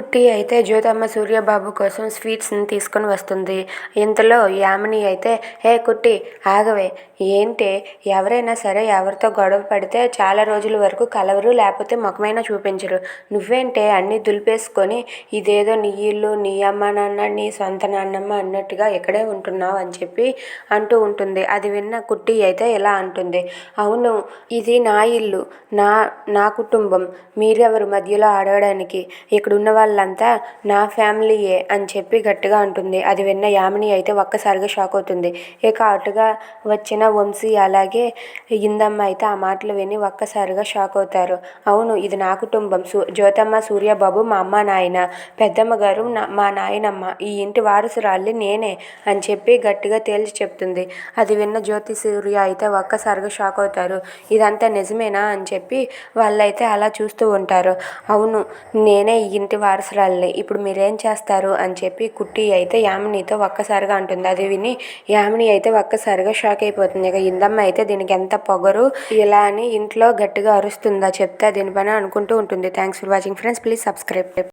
కుట్టి అయితే జ్యోతమ్మ సూర్యబాబు కోసం స్వీట్స్ని తీసుకొని వస్తుంది. ఇంతలో యామిని అయితే, హే కుట్టి ఆగవే, ఏంటే ఎవరైనా సరే ఎవరితో గొడవ పడితే చాలా రోజుల వరకు కలవరు, లేకపోతే ముఖమైనా చూపించరు. నువ్వేంటే అన్నీ దులిపేసుకొని ఇదేదో నీ ఇల్లు, నీ అమ్మ నాన్న, నీ సొంత నాన్నమ్మ అన్నట్టుగా ఇక్కడే ఉంటున్నావు అని చెప్పి అంటూ ఉంటుంది. అది విన్న కుట్టి అయితే ఇలా అంటుంది, అవును ఇది నా ఇల్లు, నా నా కుటుంబం, మీరెవరు మధ్యలో అడగడానికి, ఇక్కడున్న వాళ్ళంతా నా ఫ్యామిలీయే అని చెప్పి గట్టిగా అంటుంది. అది విన్న యామిని అయితే ఒక్కసారిగా షాక్ అవుతుంది. ఇక అటుగా వచ్చిన వంశీ అలాగే ఇందమ్మ అయితే ఆ మాటలు విని ఒక్కసారిగా షాక్ అవుతారు. అవును ఇది నా కుటుంబం, జ్యోతమ్మ సూర్యబాబు మా అమ్మ నాయన, పెద్దమ్మ గారు మా నాయనమ్మ, ఈ ఇంటి వారసురాలి నేనే అని చెప్పి గట్టిగా తేల్చి చెప్తుంది. అది విన్న జ్యోతి సూర్య అయితే ఒక్కసారిగా షాక్ అవుతారు. ఇదంతా నిజమేనా అని చెప్పి వాళ్ళైతే అలా చూస్తూ ఉంటారు. అవును నేనే ఈ ఇంటి వారసురాలిని, ఇప్పుడు మీరేం చేస్తారు అని చెప్పి కుట్టి అయితే యామినితో ఒక్కసారిగా అంటుంది. అది విని యామిని అయితే ఒక్కసారిగా షాక్ అయిపోతుంది. ఇక ఇందమ్మ అయితే దీనికి ఎంత పొగరు ఇలా అని ఇంట్లో గట్టిగా అరుస్తుందా చెప్తే దీనిపైన అనుకుంటూ ఉంటుంది. Thanks for watching friends, please subscribe.